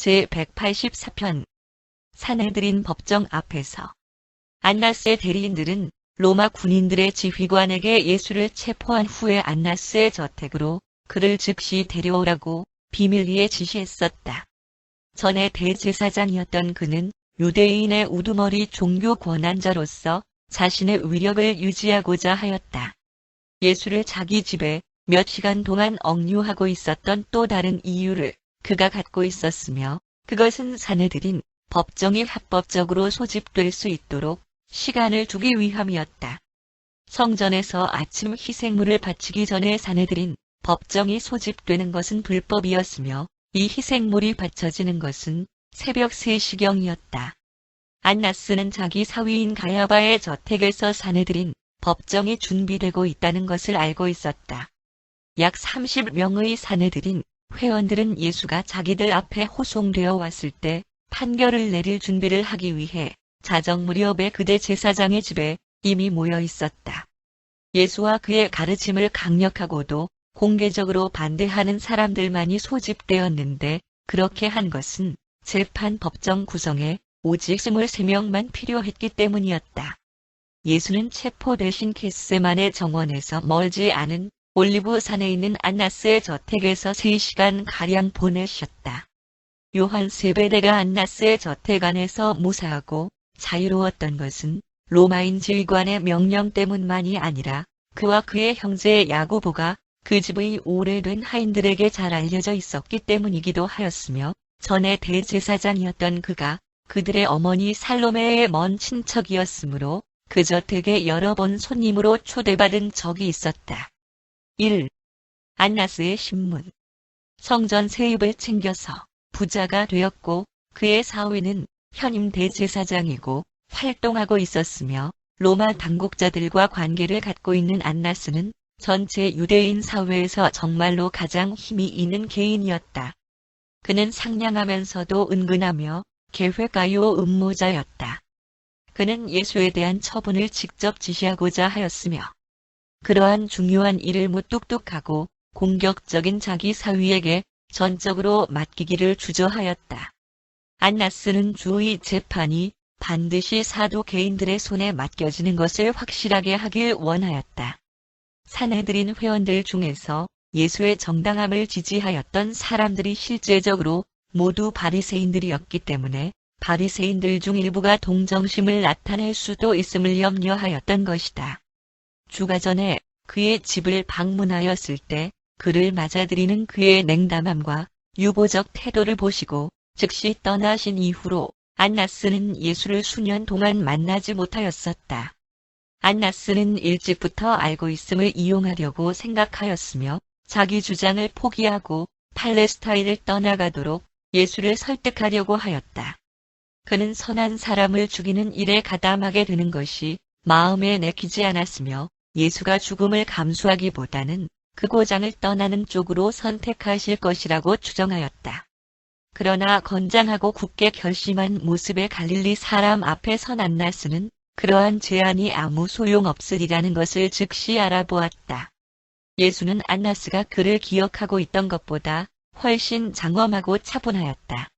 제184편 사내들인 법정 앞에서 안나스의 대리인들은 로마 군인들의 지휘관에게 예수를 체포한 후에 안나스의 저택으로 그를 즉시 데려오라고 비밀리에 지시했었다. 전에 대제사장이었던 그는 유대인의 우두머리 종교 권한자로서 자신의 위력을 유지하고자 하였다. 예수를 자기 집에 몇 시간 동안 억류하고 있었던 또 다른 이유를 그가 갖고 있었으며 그것은 사내들인 법정이 합법적으로 소집될 수 있도록 시간을 두기 위함이었다. 성전에서 아침 희생물을 바치기 전에 사내들인 법정이 소집되는 것은 불법이었으며 이 희생물이 바쳐지는 것은 새벽 3시경이었다. 안나스는 자기 사위인 가야바의 저택에서 사내들인 법정이 준비되고 있다는 것을 알고 있었다. 약 30명의 사내들인 회원들은 예수가 자기들 앞에 호송되어 왔을 때 판결을 내릴 준비를 하기 위해 자정 무렵에 그대 제사장의 집에 이미 모여 있었다. 예수와 그의 가르침을 강력하고도 공개적으로 반대하는 사람들만이 소집되었는데 그렇게 한 것은 재판 법정 구성에 오직 23명만 필요했기 때문이었다. 예수는 체포 대신 겟세마네 정원에서 멀지 않은 올리브산에 있는 안나스의 저택에서 3시간가량 보내셨다. 요한 세베대가 안나스의 저택 안에서 무사하고 자유로웠던 것은 로마인 지휘관의 명령 때문만이 아니라 그와 그의 형제 야고보가 그 집의 오래된 하인들에게 잘 알려져 있었기 때문이기도 하였으며 전에 대제사장이었던 그가 그들의 어머니 살로메의 먼 친척이었으므로 그 저택에 여러 번 손님으로 초대받은 적이 있었다. 1. 안나스의 신문. 성전 세입을 챙겨서 부자가 되었고 그의 사위는 현임 대제사장이고 활동하고 있었으며 로마 당국자들과 관계를 갖고 있는 안나스는 전체 유대인 사회에서 정말로 가장 힘이 있는 개인이었다. 그는 상냥하면서도 은근하며 계획가요 음모자였다. 그는 예수에 대한 처분을 직접 지시하고자 하였으며 그러한 중요한 일을 무뚝뚝하고 공격적인 자기 사위에게 전적으로 맡기기를 주저하였다. 안나스는 주의 재판이 반드시 사도 개인들의 손에 맡겨지는 것을 확실하게 하길 원하였다. 사내들인 회원들 중에서 예수의 정당함을 지지하였던 사람들이 실제적으로 모두 바리새인들이었기 때문에 바리새인들 중 일부가 동정심을 나타낼 수도 있음을 염려하였던 것이다. 주가 전에 그의 집을 방문하였을 때 그를 맞아들이는 그의 냉담함과 유보적 태도를 보시고 즉시 떠나신 이후로 안나스는 예수를 수년 동안 만나지 못하였었다. 안나스는 일찍부터 알고 있음을 이용하려고 생각하였으며 자기 주장을 포기하고 팔레스타인을 떠나가도록 예수를 설득하려고 하였다. 그는 선한 사람을 죽이는 일에 가담하게 되는 것이 마음에 내키지 않았으며 예수가 죽음을 감수하기보다는 그 고장을 떠나는 쪽으로 선택하실 것이라고 추정하였다. 그러나 건장하고 굳게 결심한 모습의 갈릴리 사람 앞에 선 안나스는 그러한 제안이 아무 소용없으리라는 것을 즉시 알아보았다. 예수는 안나스가 그를 기억하고 있던 것보다 훨씬 장엄하고 차분하였다.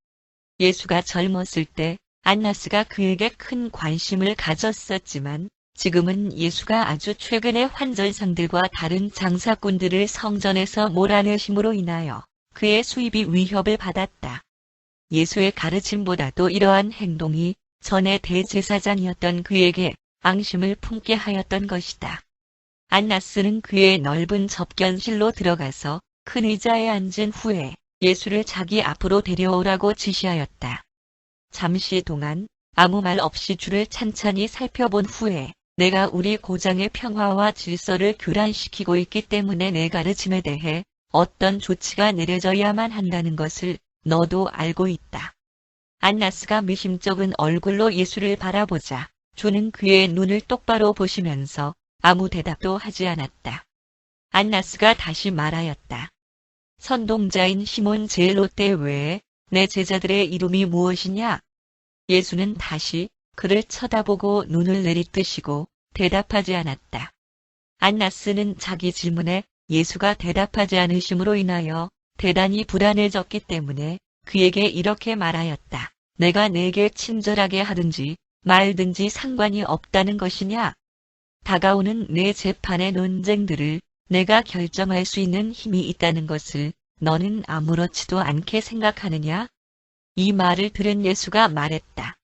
예수가 젊었을 때 안나스가 그에게 큰 관심을 가졌었지만 지금은 예수가 아주 최근의 환절상들과 다른 장사꾼들을 성전에서 몰아내심으로 인하여 그의 수입이 위협을 받았다. 예수의 가르침보다도 이러한 행동이 전에 대제사장이었던 그에게 앙심을 품게 하였던 것이다. 안나스는 그의 넓은 접견실로 들어가서 큰 의자에 앉은 후에 예수를 자기 앞으로 데려오라고 지시하였다. 잠시 동안 아무 말 없이 주를 찬찬히 살펴본 후에 내가 우리 고장의 평화와 질서를 교란시키고 있기 때문에 내 가르침에 대해 어떤 조치가 내려져야만 한다는 것을 너도 알고 있다. 안나스가 미심쩍은 얼굴로 예수를 바라보자 주는 그의 눈을 똑바로 보시면서 아무 대답도 하지 않았다. 안나스가 다시 말하였다. 선동자인 시몬 제일로떼 외에 내 제자들의 이름이 무엇이냐? 예수는 다시 그를 쳐다보고 눈을 내리뜨시고 대답하지 않았다. 안나스는 자기 질문에 예수가 대답하지 않으심으로 인하여 대단히 불안해졌기 때문에 그에게 이렇게 말하였다. 내가 내게 친절하게 하든지 말든지 상관이 없다는 것이냐? 다가오는 내 재판의 논쟁들을 내가 결정할 수 있는 힘이 있다는 것을 너는 아무렇지도 않게 생각하느냐? 이 말을 들은 예수가 말했다.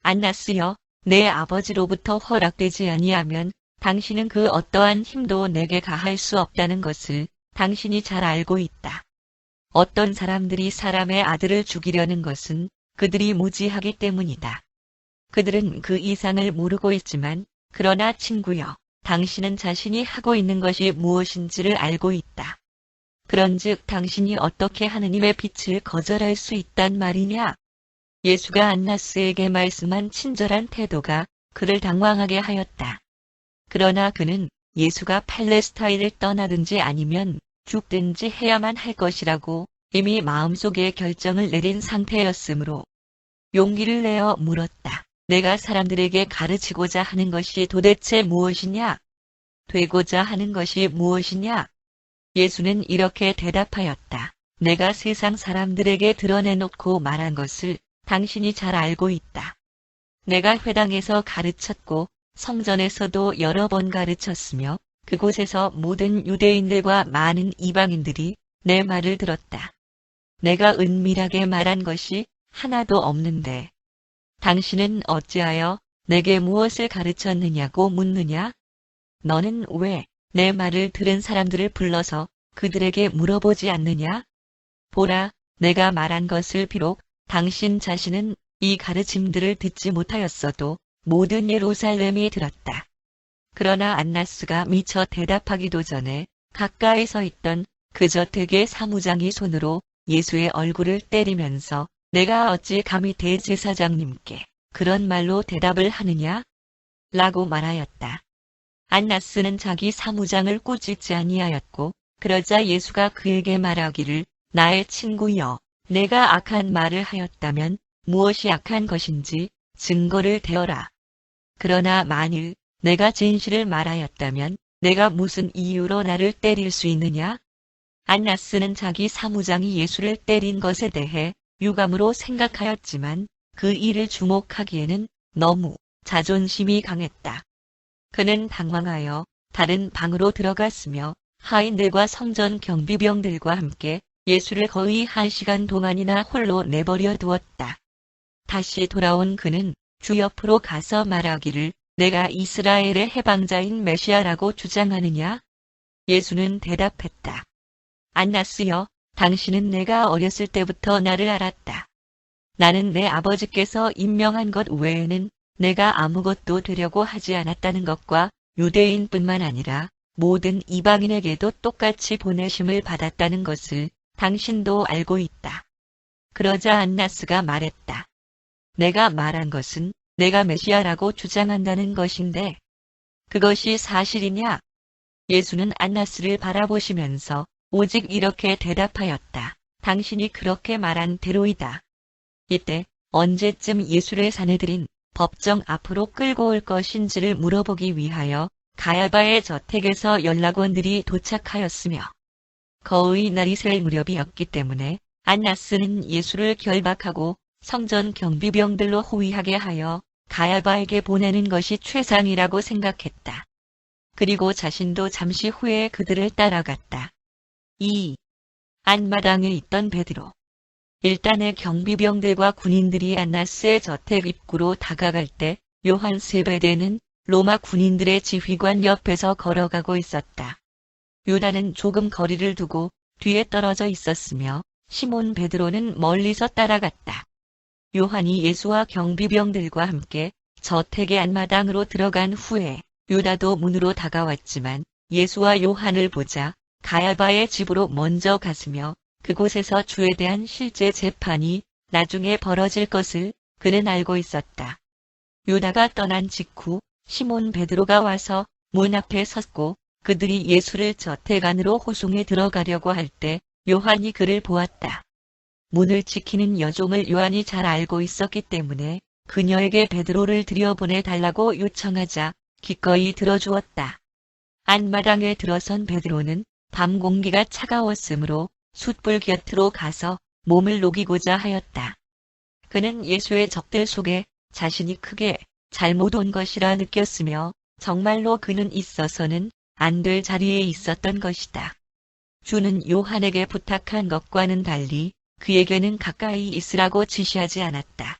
안나스여, 내 아버지로부터 허락되지 아니하면 당신은 그 어떠한 힘도 내게 가할 수 없다는 것을 당신이 잘 알고 있다. 어떤 사람들이 사람의 아들을 죽이려는 것은 그들이 무지하기 때문이다. 그들은 그 이상을 모르고 있지만 그러나 친구여, 당신은 자신이 하고 있는 것이 무엇인지를 알고 있다. 그런즉 당신이 어떻게 하느님의 빛을 거절할 수 있단 말이냐? 예수가 안나스에게 말씀한 친절한 태도가 그를 당황하게 하였다. 그러나 그는 예수가 팔레스타인을 떠나든지 아니면 죽든지 해야만 할 것이라고 이미 마음속에 결정을 내린 상태였으므로 용기를 내어 물었다. 내가 사람들에게 가르치고자 하는 것이 도대체 무엇이냐? 되고자 하는 것이 무엇이냐? 예수는 이렇게 대답하였다. 내가 세상 사람들에게 드러내놓고 말한 것을 당신이 잘 알고 있다. 내가 회당에서 가르쳤고 성전에서도 여러 번 가르쳤으며 그곳에서 모든 유대인들과 많은 이방인들이 내 말을 들었다. 내가 은밀하게 말한 것이 하나도 없는데 당신은 어찌하여 내게 무엇을 가르쳤느냐고 묻느냐? 너는 왜 내 말을 들은 사람들을 불러서 그들에게 물어보지 않느냐? 보라, 내가 말한 것을 비록 당신 자신은 이 가르침들을 듣지 못하였어도 모든 예루살렘이 들었다. 그러나 안나스가 미처 대답하기도 전에 가까이 서 있던 그 저택의 사무장이 손으로 예수의 얼굴을 때리면서 내가 어찌 감히 대제사장님께 그런 말로 대답을 하느냐? 라고 말하였다. 안나스는 자기 사무장을 꾸짖지 아니하였고 그러자 예수가 그에게 말하기를 나의 친구여, 내가 악한 말을 하였다면 무엇이 악한 것인지 증거를 대어라. 그러나 만일 내가 진실을 말하였다면 내가 무슨 이유로 나를 때릴 수 있느냐? 안나스는 자기 사무장이 예수를 때린 것에 대해 유감으로 생각하였지만 그 일을 주목하기에는 너무 자존심이 강했다. 그는 당황하여 다른 방으로 들어갔으며 하인들과 성전 경비병들과 함께 예수를 거의 1시간 동안이나 홀로 내버려 두었다. 다시 돌아온 그는 주 옆으로 가서 말하기를 내가 이스라엘의 해방자인 메시아라고 주장하느냐? 예수는 대답했다. 안나스여, 당신은 내가 어렸을 때부터 나를 알았다. 나는 내 아버지께서 임명한 것 외에는 내가 아무것도 되려고 하지 않았다는 것과 유대인뿐만 아니라 모든 이방인에게도 똑같이 보내심을 받았다는 것을 당신도 알고 있다. 그러자 안나스가 말했다. 내가 말한 것은 내가 메시아라고 주장한다는 것인데 그것이 사실이냐? 예수는 안나스를 바라보시면서 오직 이렇게 대답하였다. 당신이 그렇게 말한 대로이다. 이때 언제쯤 예수를 사내들인 법정 앞으로 끌고 올 것인지를 물어보기 위하여 가야바의 저택에서 연락원들이 도착하였으며 거의 날이 셀 무렵이었기 때문에 안나스는 예수를 결박하고 성전 경비병들로 호위하게 하여 가야바에게 보내는 것이 최상이라고 생각했다. 그리고 자신도 잠시 후에 그들을 따라갔다. 2. 안마당에 있던 베드로. 일단의 경비병들과 군인들이 안나스의 저택 입구로 다가갈 때 요한 세베대는 로마 군인들의 지휘관 옆에서 걸어가고 있었다. 유다는 조금 거리를 두고 뒤에 떨어져 있었으며 시몬 베드로는 멀리서 따라갔다. 요한이 예수와 경비병들과 함께 저택의 안마당으로 들어간 후에 유다도 문으로 다가왔지만 예수와 요한을 보자 가야바의 집으로 먼저 갔으며 그곳에서 주에 대한 실제 재판이 나중에 벌어질 것을 그는 알고 있었다. 유다가 떠난 직후 시몬 베드로가 와서 문 앞에 섰고 그들이 예수를 저택 안으로 호송해 들어가려고 할 때 요한이 그를 보았다. 문을 지키는 여종을 요한이 잘 알고 있었기 때문에 그녀에게 베드로를 들여보내 달라고 요청하자 기꺼이 들어주었다. 안마당에 들어선 베드로는 밤 공기가 차가웠으므로 숯불 곁으로 가서 몸을 녹이고자 하였다. 그는 예수의 적들 속에 자신이 크게 잘못 온 것이라 느꼈으며 정말로 그는 있어서는 안 될 자리에 있었던 것이다. 주는 요한에게 부탁한 것과는 달리 그에게는 가까이 있으라고 지시하지 않았다.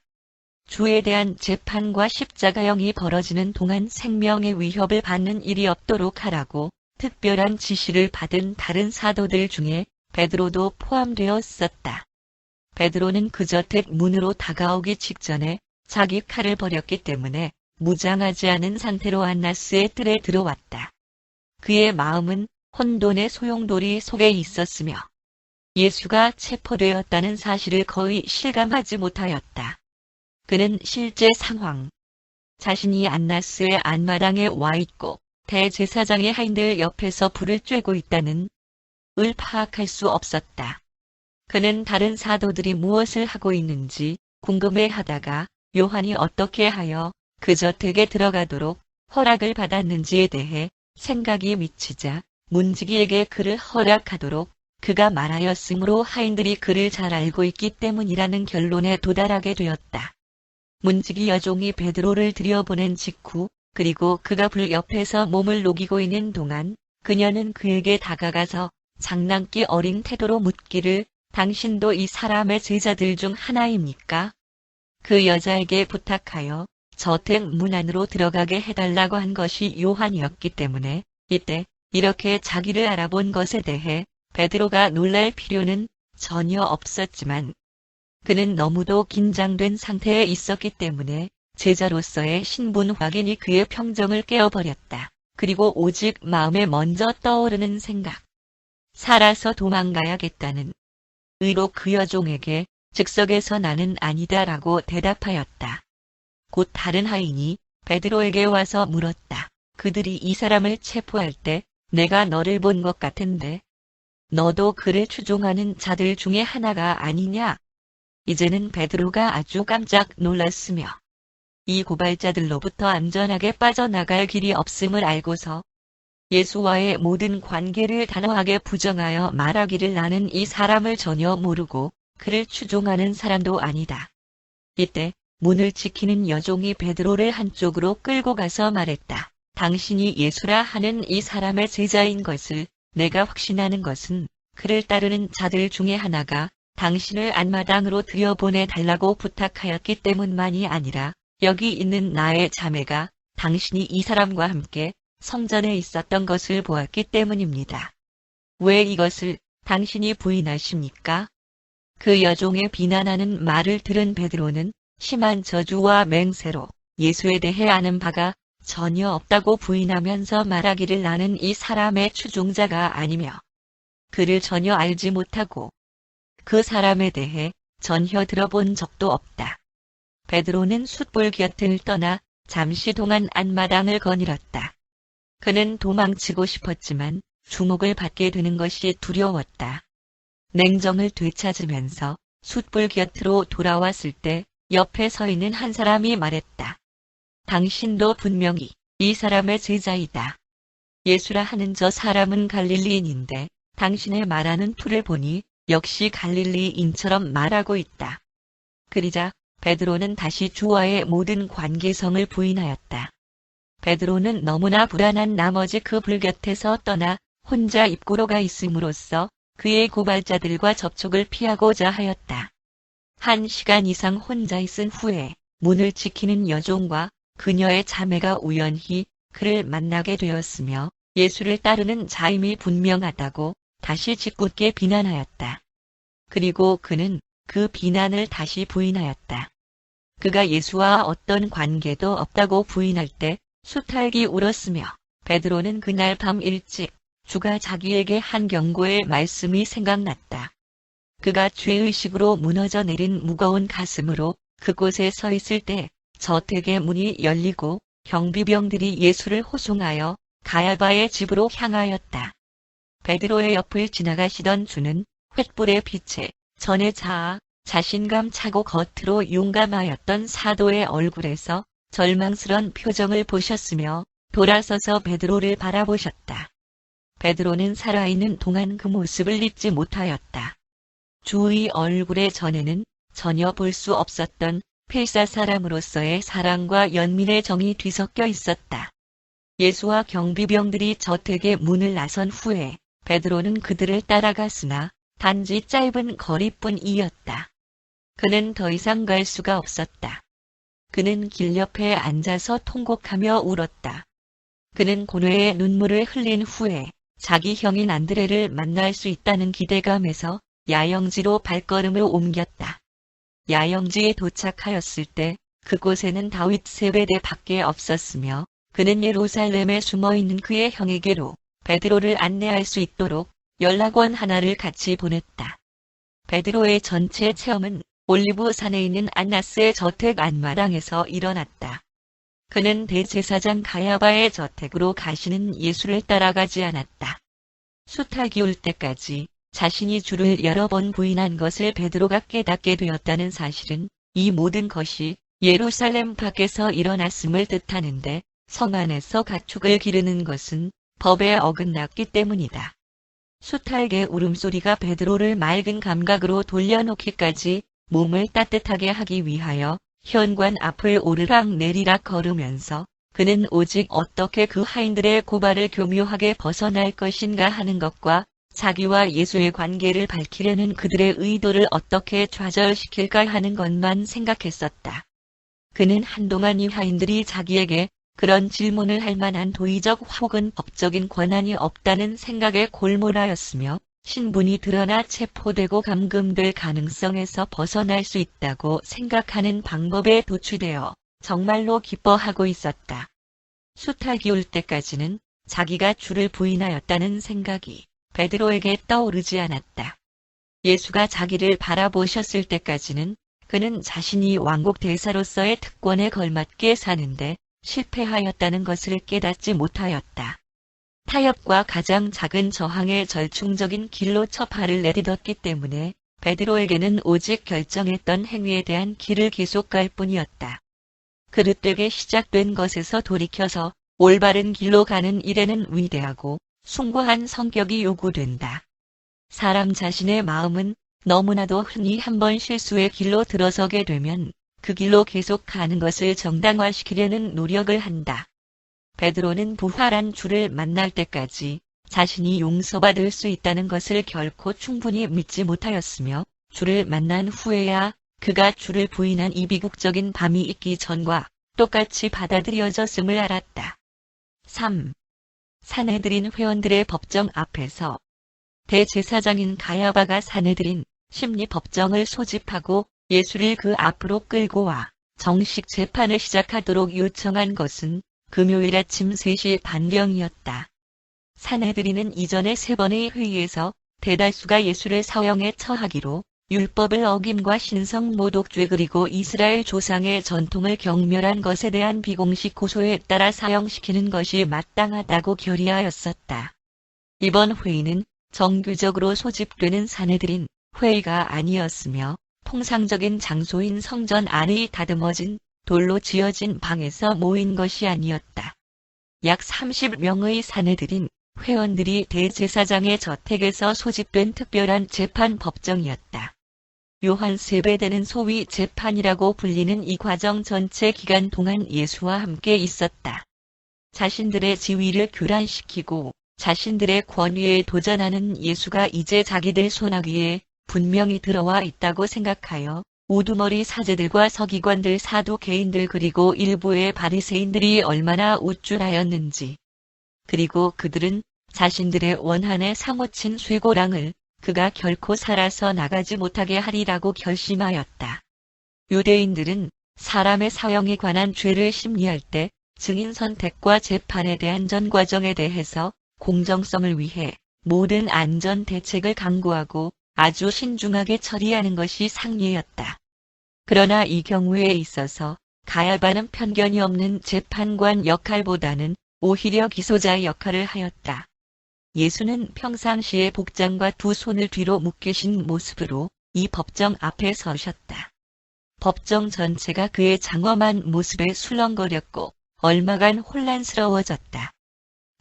주에 대한 재판과 십자가형이 벌어지는 동안 생명의 위협을 받는 일이 없도록 하라고 특별한 지시를 받은 다른 사도들 중에 베드로도 포함되었었다. 베드로는 그저 댁 문으로 다가오기 직전에 자기 칼을 버렸기 때문에 무장하지 않은 상태로 안나스의 뜰에 들어왔다. 그의 마음은 혼돈의 소용돌이 속에 있었으며 예수가 체포되었다는 사실을 거의 실감하지 못하였다. 그는 실제 상황, 자신이 안나스의 안마당에 와 있고 대제사장의 하인들 옆에서 불을 쬐고 있다는 을 파악할 수 없었다. 그는 다른 사도들이 무엇을 하고 있는지 궁금해하다가 요한이 어떻게 하여 그저 댁에 들어가도록 허락을 받았는지에 대해 생각이 미치자 문지기에게 그를 허락하도록 그가 말하였으므로 하인들이 그를 잘 알고 있기 때문이라는 결론에 도달하게 되었다. 문지기 여종이 베드로를 들여보낸 직후 그리고 그가 불 옆에서 몸을 녹이고 있는 동안 그녀는 그에게 다가가서 장난기 어린 태도로 묻기를 당신도 이 사람의 제자들 중 하나입니까? 그 여자에게 부탁하여 저택 문 안으로 들어가게 해달라고 한 것이 요한이었기 때문에 이때 이렇게 자기를 알아본 것에 대해 베드로가 놀랄 필요는 전혀 없었지만 그는 너무도 긴장된 상태에 있었기 때문에 제자로서의 신분 확인이 그의 평정을 깨어버렸다. 그리고 오직 마음에 먼저 떠오르는 생각. 살아서 도망가야겠다는 의로 그 여종에게 즉석에서 나는 아니다라고 대답하였다. 곧 다른 하인이 베드로에게 와서 물었다. 그들이 이 사람을 체포할 때 내가 너를 본 것 같은데 너도 그를 추종하는 자들 중에 하나가 아니냐? 이제는 베드로가 아주 깜짝 놀랐으며 이 고발자들로부터 안전하게 빠져나갈 길이 없음을 알고서 예수와의 모든 관계를 단호하게 부정하여 말하기를 나는 이 사람을 전혀 모르고 그를 추종하는 사람도 아니다. 이때 문을 지키는 여종이 베드로를 한쪽으로 끌고 가서 말했다. 당신이 예수라 하는 이 사람의 제자인 것을 내가 확신하는 것은 그를 따르는 자들 중에 하나가 당신을 안마당으로 들여보내 달라고 부탁하였기 때문만이 아니라 여기 있는 나의 자매가 당신이 이 사람과 함께 성전에 있었던 것을 보았기 때문입니다. 왜 이것을 당신이 부인하십니까? 그 여종의 비난하는 말을 들은 베드로는 심한 저주와 맹세로 예수에 대해 아는 바가 전혀 없다고 부인하면서 말하기를 나는 이 사람의 추종자가 아니며 그를 전혀 알지 못하고 그 사람에 대해 전혀 들어본 적도 없다. 베드로는 숯불 곁을 떠나 잠시 동안 안마당을 거닐었다. 그는 도망치고 싶었지만 주목을 받게 되는 것이 두려웠다. 냉정을 되찾으면서 숯불 곁으로 돌아왔을 때 옆에 서 있는 한 사람이 말했다. 당신도 분명히 이 사람의 제자이다. 예수라 하는 저 사람은 갈릴리인인데 당신의 말하는 투를 보니 역시 갈릴리인처럼 말하고 있다. 그러자 베드로는 다시 주와의 모든 관계성을 부인하였다. 베드로는 너무나 불안한 나머지 그 불 곁에서 떠나 혼자 입구로 가 있음으로써 그의 고발자들과 접촉을 피하고자 하였다. 1시간 이상 혼자 있은 후에 문을 지키는 여종과 그녀의 자매가 우연히 그를 만나게 되었으며 예수를 따르는 자임이 분명하다고 다시 짓궂게 비난하였다. 그리고 그는 그 비난을 다시 부인하였다. 그가 예수와 어떤 관계도 없다고 부인할 때 수탈기 울었으며 베드로는 그날 밤 일찍 주가 자기에게 한 경고의 말씀이 생각났다. 그가 죄의식으로 무너져 내린 무거운 가슴으로 그곳에 서 있을 때 저택의 문이 열리고 경비병들이 예수를 호송하여 가야바의 집으로 향하였다. 베드로의 옆을 지나가시던 주는 횃불의 빛에 전에 자아, 자신감 차고 겉으로 용감하였던 사도의 얼굴에서 절망스런 표정을 보셨으며 돌아서서 베드로를 바라보셨다. 베드로는 살아있는 동안 그 모습을 잊지 못하였다. 주의 얼굴에 전에는 전혀 볼 수 없었던 필사 사람으로서의 사랑과 연민의 정이 뒤섞여 있었다. 예수와 경비병들이 저택의 문을 나선 후에 베드로는 그들을 따라갔으나 단지 짧은 거리뿐이었다. 그는 더 이상 갈 수가 없었다. 그는 길 옆에 앉아서 통곡하며 울었다. 그는 고뇌의 눈물을 흘린 후에 자기 형인 안드레를 만날 수 있다는 기대감에서 야영지로 발걸음을 옮겼다. 야영지에 도착하였을 때 그곳에는 다윗 세베대 밖에 없었으며 그는 예루살렘에 숨어있는 그의 형에게로 베드로를 안내할 수 있도록 연락원 하나를 같이 보냈다. 베드로의 전체 체험은 올리브산에 있는 안나스의 저택 안마당에서 일어났다. 그는 대제사장 가야바의 저택으로 가시는 예수를 따라가지 않았다. 수탈 기울 때까지 자신이 주를 여러 번 부인한 것을 베드로가 깨닫게 되었다는 사실은 이 모든 것이 예루살렘 밖에서 일어났음을 뜻하는데 성 안에서 가축을 기르는 것은 법에 어긋났기 때문이다. 수탈개 울음소리가 베드로를 맑은 감각으로 돌려놓기까지 몸을 따뜻하게 하기 위하여 현관 앞을 오르락 내리락 걸으면서 그는 오직 어떻게 그 하인들의 고발을 교묘하게 벗어날 것인가 하는 것과 자기와 예수의 관계를 밝히려는 그들의 의도를 어떻게 좌절시킬까 하는 것만 생각했었다. 그는 한동안 이 하인들이 자기에게 그런 질문을 할 만한 도의적 혹은 법적인 권한이 없다는 생각에 골몰하였으며 신분이 드러나 체포되고 감금될 가능성에서 벗어날 수 있다고 생각하는 방법에 도취되어 정말로 기뻐하고 있었다. 수탈 기울 때까지는 자기가 주를 부인하였다는 생각이 베드로에게 떠오르지 않았다. 예수가 자기를 바라보셨을 때까지는 그는 자신이 왕국 대사로서의 특권에 걸맞게 사는데 실패하였다는 것을 깨닫지 못하였다. 타협과 가장 작은 저항의 절충적인 길로 첫 발을 내딛었기 때문에 베드로에게는 오직 결정했던 행위에 대한 길을 계속 갈 뿐이었다. 그릇되게 시작된 것에서 돌이켜서 올바른 길로 가는 일에는 위대하고 숭고한 성격이 요구된다. 사람 자신의 마음은 너무나도 흔히 한번 실수의 길로 들어서게 되면 그 길로 계속 가는 것을 정당화시키려는 노력을 한다. 베드로는 부활한 주를 만날 때까지 자신이 용서받을 수 있다는 것을 결코 충분히 믿지 못하였으며 주를 만난 후에야 그가 주를 부인한 이 비극적인 밤이 있기 전과 똑같이 받아들여졌음을 알았다. 3. 사내들인 회원들의 법정 앞에서 대제사장인 가야바가 사내들인 심리법정을 소집하고 예수를 그 앞으로 끌고 와 정식 재판을 시작하도록 요청한 것은 금요일 아침 3시 반경이었다. 사내들인은 이전의 3번의 회의에서 대다수가 예수를 사형에 처하기로 율법을 어김과 신성 모독죄 그리고 이스라엘 조상의 전통을 경멸한 것에 대한 비공식 고소에 따라 사형시키는 것이 마땅하다고 결의하였었다. 이번 회의는 정규적으로 소집되는 사내들인 회의가 아니었으며 통상적인 장소인 성전 안의 다듬어진 돌로 지어진 방에서 모인 것이 아니었다. 약 30명의 사내들인 회원들이 대제사장의 저택에서 소집된 특별한 재판 법정이었다. 요한 세베대는 소위 재판이라고 불리는 이 과정 전체 기간 동안 예수와 함께 있었다. 자신들의 지위를 교란시키고 자신들의 권위에 도전하는 예수가 이제 자기들 손아귀에 분명히 들어와 있다고 생각하여 우두머리 사제들과 서기관들 사두개인들 그리고 일부의 바리새인들이 얼마나 우쭐하였는지. 그리고 그들은 자신들의 원한에 사무친 쇠고랑을 그가 결코 살아서 나가지 못하게 하리라고 결심하였다. 유대인들은 사람의 사형에 관한 죄를 심리할 때 증인 선택과 재판에 대한 전 과정에 대해서 공정성을 위해 모든 안전 대책을 강구하고 아주 신중하게 처리하는 것이 상례였다. 그러나 이 경우에 있어서 가야바는 편견이 없는 재판관 역할보다는 오히려 기소자의 역할을 하였다. 예수는 평상시에 복장과 두 손을 뒤로 묶으신 모습으로 이 법정 앞에 서셨다. 법정 전체가 그의 장엄한 모습에 술렁거렸고 얼마간 혼란스러워졌다.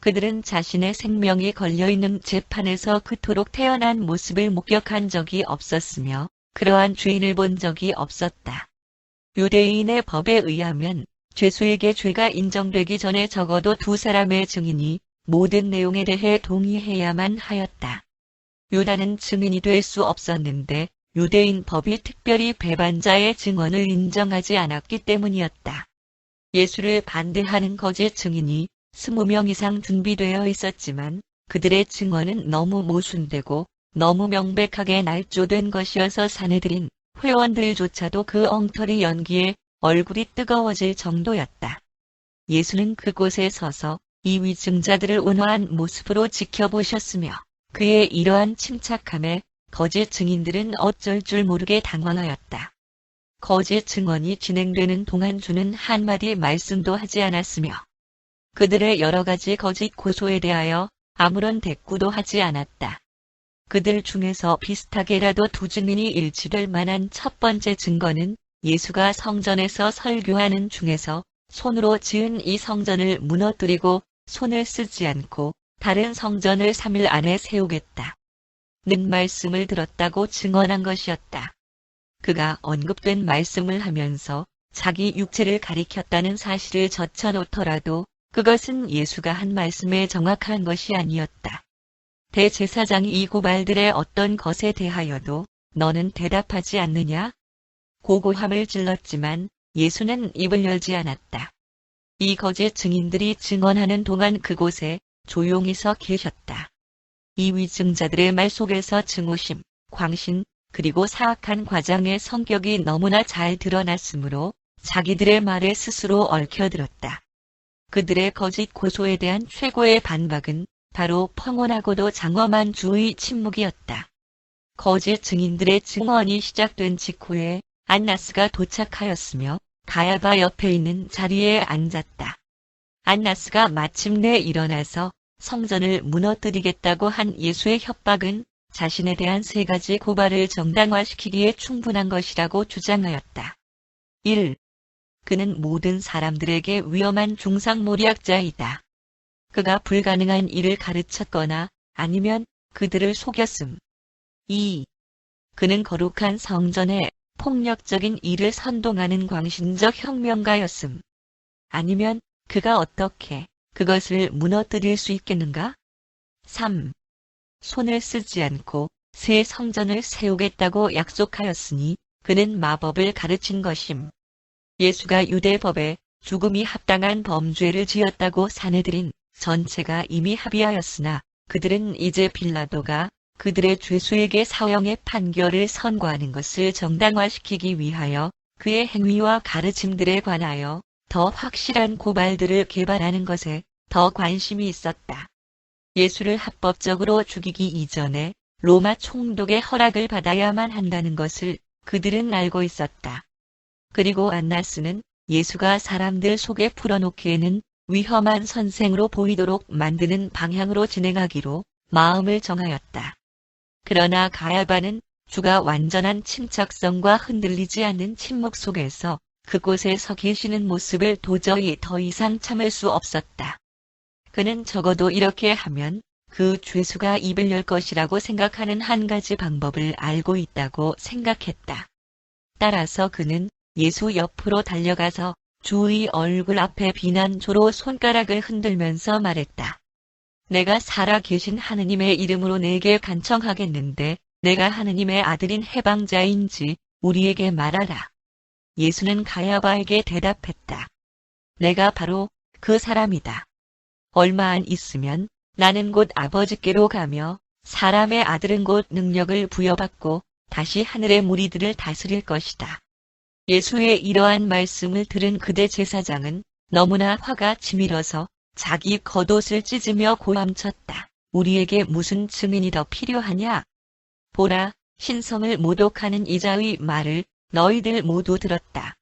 그들은 자신의 생명이 걸려있는 재판에서 그토록 태어난 모습을 목격한 적이 없었으며 그러한 주인을 본 적이 없었다. 유대인의 법에 의하면 죄수에게 죄가 인정되기 전에 적어도 두 사람의 증인이 모든 내용에 대해 동의해야만 하였다. 유다는 증인이 될 수 없었는데 유대인 법이 특별히 배반자의 증언을 인정하지 않았기 때문이었다. 예수를 반대하는 거짓 증인이 20명 이상 준비되어 있었지만 그들의 증언은 너무 모순되고 너무 명백하게 날조된 것이어서 사내들인 회원들조차도 그 엉터리 연기에 얼굴이 뜨거워질 정도였다. 예수는 그곳에 서서 이 위증자들을 온화한 모습으로 지켜보셨으며 그의 이러한 침착함에 거짓 증인들은 어쩔 줄 모르게 당황하였다. 거짓 증언이 진행되는 동안 주는 한마디 말씀도 하지 않았으며 그들의 여러 가지 거짓 고소에 대하여 아무런 대꾸도 하지 않았다. 그들 중에서 비슷하게라도 두 증인이 일치될 만한 첫 번째 증거는 예수가 성전에서 설교하는 중에서 손으로 지은 이 성전을 무너뜨리고 손을 쓰지 않고 다른 성전을 3일 안에 세우겠다. 는 말씀을 들었다고 증언한 것이었다. 그가 언급된 말씀을 하면서 자기 육체를 가리켰다는 사실을 젖혀놓더라도 그것은 예수가 한 말씀에 정확한 것이 아니었다. 대제사장이 이 고발들의 어떤 것에 대하여도 너는 대답하지 않느냐? 고고함을 질렀지만 예수는 입을 열지 않았다. 이 거짓 증인들이 증언하는 동안 그곳에 조용히 서 계셨다. 이 위증자들의 말 속에서 증오심, 광신, 그리고 사악한 과장의 성격이 너무나 잘 드러났으므로 자기들의 말에 스스로 얽혀들었다. 그들의 거짓 고소에 대한 최고의 반박은 바로 평온하고도 장엄한 주의 침묵이었다. 거짓 증인들의 증언이 시작된 직후에 안나스가 도착하였으며 가야바 옆에 있는 자리에 앉았다. 안나스가 마침내 일어나서 성전을 무너뜨리겠다고 한 예수의 협박은 자신에 대한 세 가지 고발을 정당화시키기에 충분한 것이라고 주장하였다. 1. 그는 모든 사람들에게 위험한 중상모략자이다. 그가 불가능한 일을 가르쳤거나 아니면 그들을 속였음. 2. 그는 거룩한 성전에 폭력적인 일을 선동하는 광신적 혁명가였음. 아니면 그가 어떻게 그것을 무너뜨릴 수 있겠는가? 3. 손을 쓰지 않고 새 성전을 세우겠다고 약속하였으니 그는 마법을 가르친 것임. 예수가 유대법에 죽음이 합당한 범죄를 지었다고 사내들인 전체가 이미 합의하였으나 그들은 이제 빌라도가 그들의 죄수에게 사형의 판결을 선고하는 것을 정당화시키기 위하여 그의 행위와 가르침들에 관하여 더 확실한 고발들을 개발하는 것에 더 관심이 있었다. 예수를 합법적으로 죽이기 이전에 로마 총독의 허락을 받아야만 한다는 것을 그들은 알고 있었다. 그리고 안나스는 예수가 사람들 속에 풀어놓기에는 위험한 선생으로 보이도록 만드는 방향으로 진행하기로 마음을 정하였다. 그러나 가야바는 주가 완전한 침착성과 흔들리지 않는 침묵 속에서 그곳에 서 계시는 모습을 도저히 더 이상 참을 수 없었다. 그는 적어도 이렇게 하면 그 죄수가 입을 열 것이라고 생각하는 한 가지 방법을 알고 있다고 생각했다. 따라서 그는 예수 옆으로 달려가서 주의 얼굴 앞에 비난조로 손가락을 흔들면서 말했다. 내가 살아계신 하느님의 이름으로 내게 간청하겠는데 내가 하느님의 아들인 해방자인지 우리에게 말하라. 예수는 가야바에게 대답했다. 내가 바로 그 사람이다. 얼마 안 있으면 나는 곧 아버지께로 가며 사람의 아들은 곧 능력을 부여받고 다시 하늘의 무리들을 다스릴 것이다. 예수의 이러한 말씀을 들은 그대 제사장은 너무나 화가 치밀어서 자기 겉옷을 찢으며 고함쳤다. 우리에게 무슨 증인이 더 필요하냐? 보라, 신성을 모독하는 이자의 말을 너희들 모두 들었다.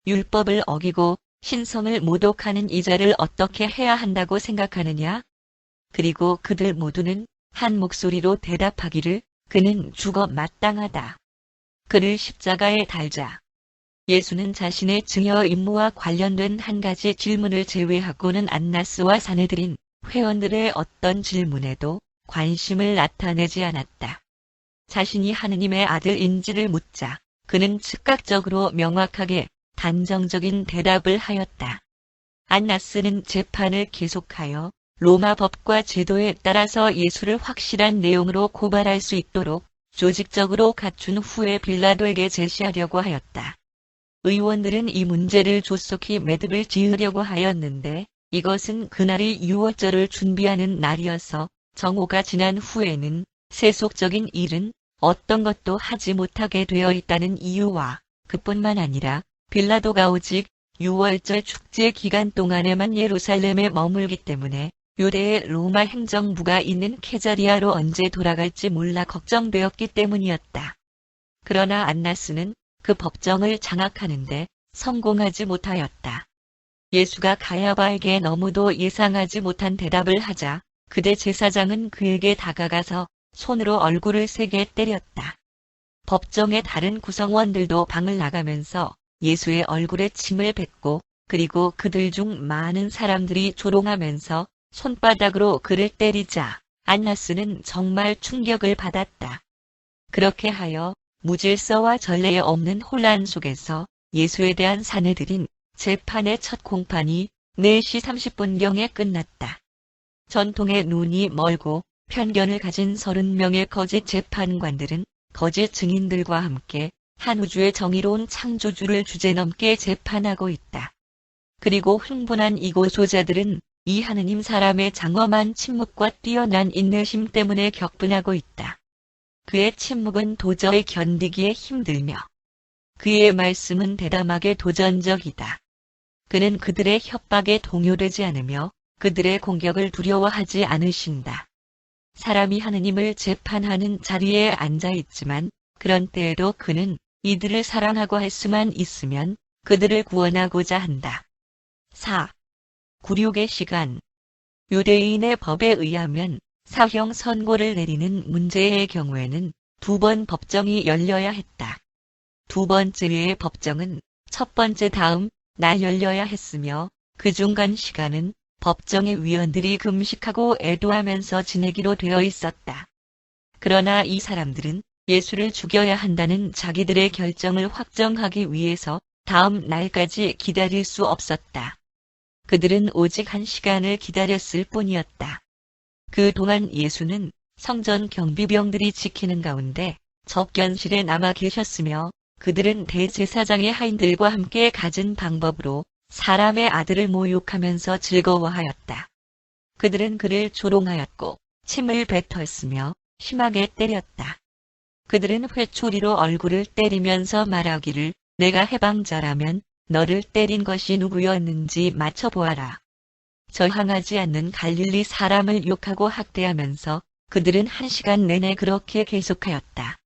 율법을 어기고 신성을 모독하는 이자를 어떻게 해야 한다고 생각하느냐? 그리고 그들 모두는 한 목소리로 대답하기를 그는 죽어 마땅하다. 그를 십자가에 달자. 예수는 자신의 증여 임무와 관련된 한 가지 질문을 제외하고는 안나스와 사내들인 회원들의 어떤 질문에도 관심을 나타내지 않았다. 자신이 하느님의 아들인지를 묻자 그는 즉각적으로 명확하게 단정적인 대답을 하였다. 안나스는 재판을 계속하여 로마 법과 제도에 따라서 예수를 확실한 내용으로 고발할 수 있도록 조직적으로 갖춘 후에 빌라도에게 제시하려고 하였다. 의원들은 이 문제를 조속히 매듭을 지으려고 하였는데 이것은 그날이 유월절을 준비하는 날이어서 정오가 지난 후에는 세속적인 일은 어떤 것도 하지 못하게 되어 있다는 이유와 그뿐만 아니라 빌라도가 오직 유월절 축제 기간 동안에만 예루살렘에 머물기 때문에 유대의 로마 행정부가 있는 케자리아로 언제 돌아갈지 몰라 걱정되었기 때문이었다. 그러나 안나스는 그 법정을 장악하는데 성공하지 못하였다. 예수가 가야바에게 너무도 예상하지 못한 대답을 하자 그대 제사장은 그에게 다가가서 손으로 얼굴을 세게 때렸다. 법정의 다른 구성원들도 방을 나가면서 예수의 얼굴에 침을 뱉고 그리고 그들 중 많은 사람들이 조롱하면서 손바닥으로 그를 때리자 안나스는 정말 충격을 받았다. 그렇게 하여 무질서와 전례에 없는 혼란 속에서 예수에 대한 사내들인 재판의 첫 공판이 4시 30분경에 끝났다. 전통의 눈이 멀고 편견을 가진 30명의 거짓 재판관들은 거짓 증인들과 함께 한 우주의 정의로운 창조주를 주제넘게 재판하고 있다. 그리고 흥분한 이고소자들은 이 하느님 사람의 장엄한 침묵과 뛰어난 인내심 때문에 격분하고 있다. 그의 침묵은 도저히 견디기에 힘들며 그의 말씀은 대담하게 도전적이다. 그는 그들의 협박에 동요되지 않으며 그들의 공격을 두려워하지 않으신다. 사람이 하느님을 재판하는 자리에 앉아 있지만 그런 때에도 그는 이들을 사랑하고 할 수만 있으면 그들을 구원하고자 한다. 4. 굴욕의 시간. 유대인의 법에 의하면 사형 선고를 내리는 문제의 경우에는 2번 법정이 열려야 했다. 2번째의 법정은 첫 번째 다음 날 열려야 했으며 그 중간 시간은 법정의 위원들이 금식하고 애도하면서 지내기로 되어 있었다. 그러나 이 사람들은 예수를 죽여야 한다는 자기들의 결정을 확정하기 위해서 다음 날까지 기다릴 수 없었다. 그들은 오직 1시간을 기다렸을 뿐이었다. 그동안 예수는 성전 경비병들이 지키는 가운데 접견실에 남아 계셨으며 그들은 대제사장의 하인들과 함께 갖은 방법으로 사람의 아들을 모욕하면서 즐거워하였다. 그들은 그를 조롱하였고 침을 뱉었으며 심하게 때렸다. 그들은 회초리로 얼굴을 때리면서 말하기를 내가 해방자라면 너를 때린 것이 누구였는지 맞춰보아라. 저항하지 않는 갈릴리 사람을 욕하고 학대하면서 그들은 1시간 내내 그렇게 계속하였다.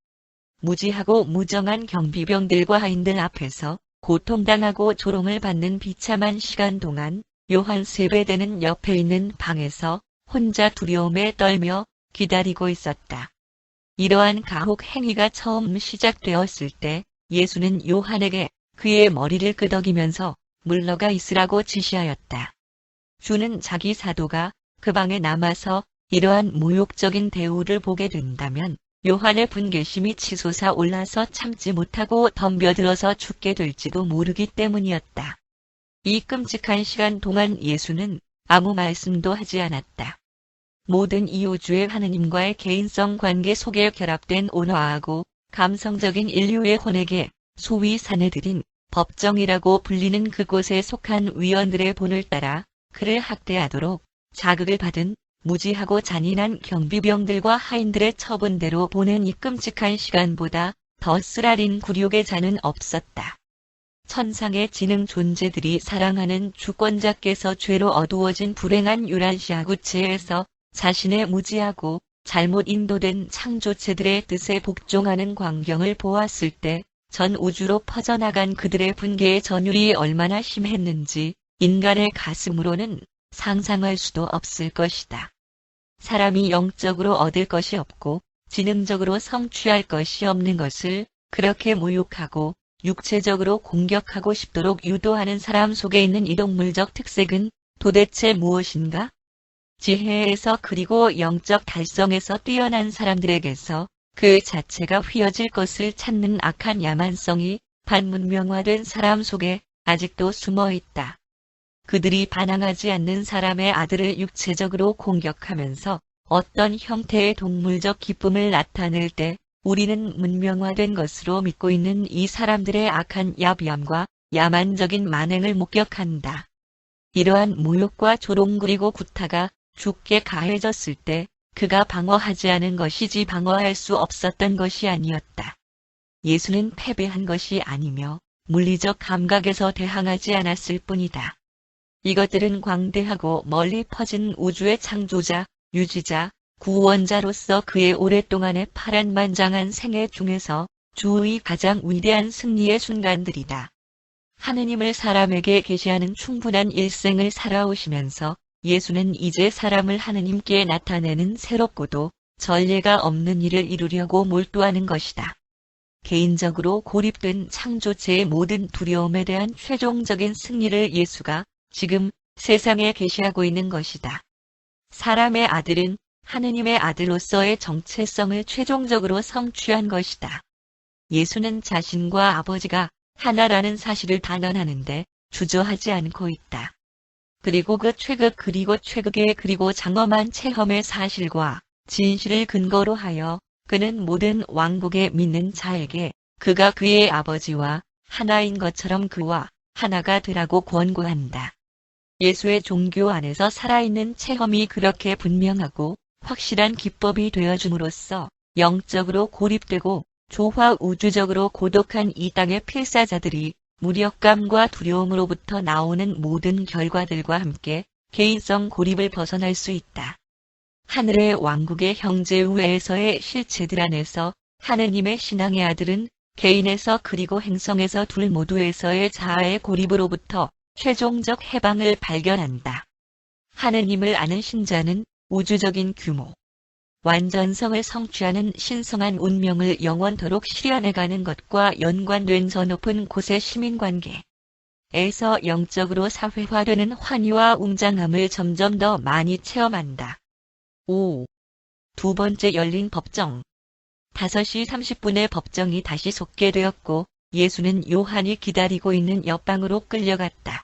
무지하고 무정한 경비병들과 하인들 앞에서 고통당하고 조롱을 받는 비참한 시간 동안 요한 세베대는 옆에 있는 방에서 혼자 두려움에 떨며 기다리고 있었다. 이러한 가혹 행위가 처음 시작되었을 때 예수는 요한에게 그의 머리를 끄덕이면서 물러가 있으라고 지시하였다. 주는 자기 사도가 그 방에 남아서 이러한 모욕적인 대우를 보게 된다면 요한의 분개심이 치솟아 올라서 참지 못하고 덤벼들어서 죽게 될지도 모르기 때문이었다. 이 끔찍한 시간 동안 예수는 아무 말씀도 하지 않았다. 모든 이 우주의 하느님과의 개인성 관계 속에 결합된 온화하고 감성적인 인류의 혼에게 소위 사내들인 법정이라고 불리는 그곳에 속한 위원들의 본을 따라 그를 학대하도록 자극을 받은 무지하고 잔인한 경비병들과 하인들의 처분대로 보낸 이 끔찍한 시간보다 더 쓰라린 굴욕의 잔은 없었다. 천상의 지능 존재들이 사랑하는 주권자께서 죄로 어두워진 불행한 유란시아 구체에서 자신의 무지하고 잘못 인도된 창조체들의 뜻에 복종하는 광경을 보았을 때 전 우주로 퍼져나간 그들의 분개의 전율이 얼마나 심했는지 인간의 가슴으로는 상상할 수도 없을 것이다. 사람이 영적으로 얻을 것이 없고 지능적으로 성취할 것이 없는 것을 그렇게 모욕하고 육체적으로 공격하고 싶도록 유도하는 사람 속에 있는 이 동물적 특색은 도대체 무엇인가? 지혜에서 그리고 영적 달성에서 뛰어난 사람들에게서 그 자체가 휘어질 것을 찾는 악한 야만성이 반문명화된 사람 속에 아직도 숨어 있다. 그들이 반항하지 않는 사람의 아들을 육체적으로 공격하면서 어떤 형태의 동물적 기쁨을 나타낼 때 우리는 문명화된 것으로 믿고 있는 이 사람들의 악한 야비함과 야만적인 만행을 목격한다. 이러한 모욕과 조롱 그리고 구타가 주께 가해졌을 때 그가 방어하지 않은 것이지 방어할 수 없었던 것이 아니었다. 예수는 패배한 것이 아니며 물리적 감각에서 대항하지 않았을 뿐이다. 이것들은 광대하고 멀리 퍼진 우주의 창조자, 유지자, 구원자로서 그의 오랫동안의 파란만장한 생애 중에서 주의 가장 위대한 승리의 순간들이다. 하느님을 사람에게 계시하는 충분한 일생을 살아오시면서 예수는 이제 사람을 하느님께 나타내는 새롭고도 전례가 없는 일을 이루려고 몰두하는 것이다. 개인적으로 고립된 창조체의 모든 두려움에 대한 최종적인 승리를 예수가 지금 세상에 계시하고 있는 것이다. 사람의 아들은 하느님의 아들로서의 정체성을 최종적으로 성취한 것이다. 예수는 자신과 아버지가 하나라는 사실을 단언하는데 주저하지 않고 있다. 그리고 그 최극 그리고 최극의 그리고 장엄한 체험의 사실과 진실을 근거로 하여 그는 모든 왕국에 믿는 자에게 그가 그의 아버지와 하나인 것처럼 그와 하나가 되라고 권고한다. 예수의 종교 안에서 살아있는 체험이 그렇게 분명하고 확실한 기법이 되어줌으로써 영적으로 고립되고 조화 우주적으로 고독한 이 땅의 필사자들이 무력감과 두려움으로부터 나오는 모든 결과들과 함께 개인성 고립을 벗어날 수 있다. 하늘의 왕국의 형제우애에서의 실체들 안에서 하느님의 신앙의 아들은 개인에서 그리고 행성에서 둘 모두에서의 자아의 고립으로부터 최종적 해방을 발견한다. 하느님을 아는 신자는 우주적인 규모, 완전성을 성취하는 신성한 운명을 영원토록 실현해가는 것과 연관된 저 높은 곳의 시민관계에서 영적으로 사회화되는 환희와 웅장함을 점점 더 많이 체험한다. 5. 두 번째 열린 법정. 5시 30분에 법정이 다시 속개되었고 예수는 요한이 기다리고 있는 옆방으로 끌려갔다.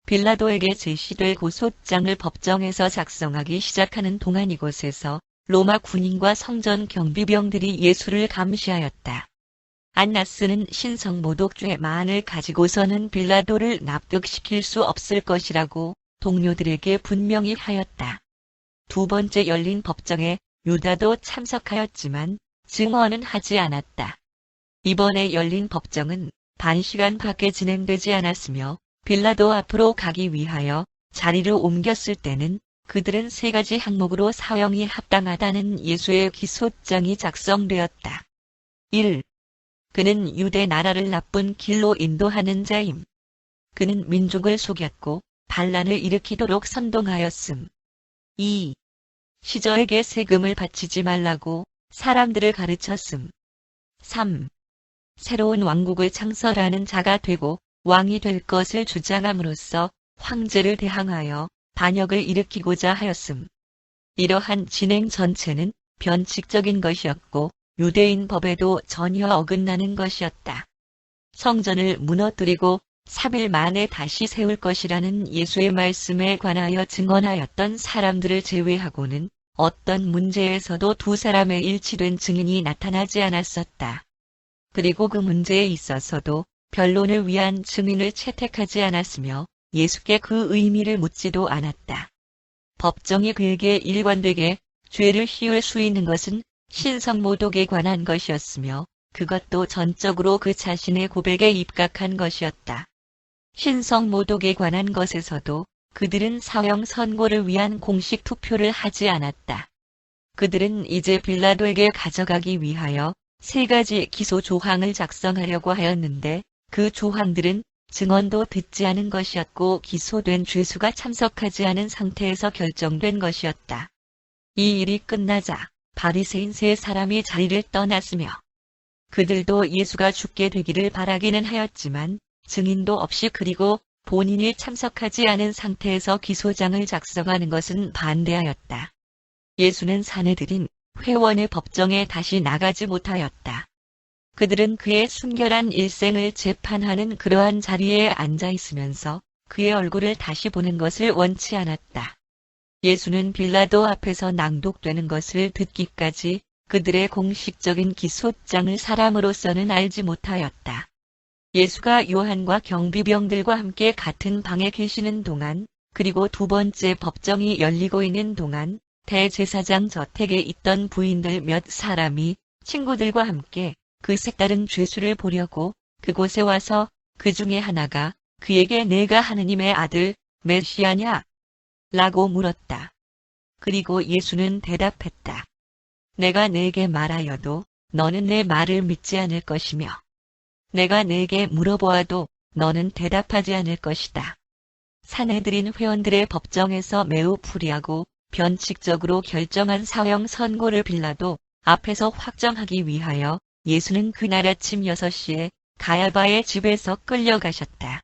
빌라도에게 제시될 고소장을 법정에서 작성하기 시작하는 동안 이곳에서 로마 군인과 성전 경비병들이 예수를 감시하였다. 안나스는 신성모독죄만을 가지고서는 빌라도를 납득시킬 수 없을 것이라고 동료들에게 분명히 하였다. 두 번째 열린 법정에 유다도 참석하였지만 증언은 하지 않았다. 이번에 열린 법정은 반시간밖에 진행되지 않았으며 빌라도 앞으로 가기 위하여 자리를 옮겼을 때는 그들은 3가지 항목으로 사형이 합당하다는 예수의 기소장이 작성되었다. 1. 그는 유대 나라를 나쁜 길로 인도하는 자임. 그는 민족을 속였고 반란을 일으키도록 선동하였음. 2. 시저에게 세금을 바치지 말라고 사람들을 가르쳤음. 3. 새로운 왕국을 창설하는 자가 되고 왕이 될 것을 주장함으로써 황제를 대항하여 반역을 일으키고자 하였음. 이러한 진행 전체는 변칙적인 것이었고 유대인 법에도 전혀 어긋나는 것이었다. 성전을 무너뜨리고 3일 만에 다시 세울 것이라는 예수의 말씀에 관하여 증언하였던 사람들을 제외하고는 어떤 문제에서도 두 사람의 일치된 증인이 나타나지 않았었다. 그리고 그 문제에 있어서도 변론을 위한 증인을 채택하지 않았으며 예수께 그 의미를 묻지도 않았다. 법정이 그에게 일관되게 죄를 씌울 수 있는 것은 신성모독에 관한 것이었으며 그것도 전적으로 그 자신의 고백에 입각한 것이었다. 신성모독에 관한 것에서도 그들은 사형 선고를 위한 공식 투표를 하지 않았다. 그들은 이제 빌라도에게 가져가기 위하여 3가지 기소 조항을 작성하려고 하였는데 그 조항들은 증언도 듣지 않은 것이었고 기소된 죄수가 참석하지 않은 상태에서 결정된 것이었다. 이 일이 끝나자 바리새인 3사람이 자리를 떠났으며 그들도 예수가 죽게 되기를 바라기는 하였지만 증인도 없이 그리고 본인이 참석하지 않은 상태에서 기소장을 작성하는 것은 반대하였다. 예수는 사내들인 회원의 법정에 다시 나가지 못하였다. 그들은 그의 순결한 일생을 재판하는 그러한 자리에 앉아 있으면서 그의 얼굴을 다시 보는 것을 원치 않았다. 예수는 빌라도 앞에서 낭독되는 것을 듣기까지 그들의 공식적인 기소장을 사람으로서는 알지 못하였다. 예수가 요한과 경비병들과 함께 같은 방에 계시는 동안, 그리고 두 번째 법정이 열리고 있는 동안 대제사장 저택에 있던 부인들 몇 사람이 친구들과 함께 그 색다른 죄수를 보려고 그곳에 와서 그 중에 하나가 그에게 내가 하느님의 아들 메시아냐? 라고 물었다. 그리고 예수는 대답했다. 내가 네게 말하여도 너는 내 말을 믿지 않을 것이며 내가 네게 물어보아도 너는 대답하지 않을 것이다. 사내들인 회원들의 법정에서 매우 불의하고 변칙적으로 결정한 사형 선고를 빌라도 앞에서 확정하기 위하여 예수는 그날 아침 6시에 가야바의 집에서 끌려가셨다.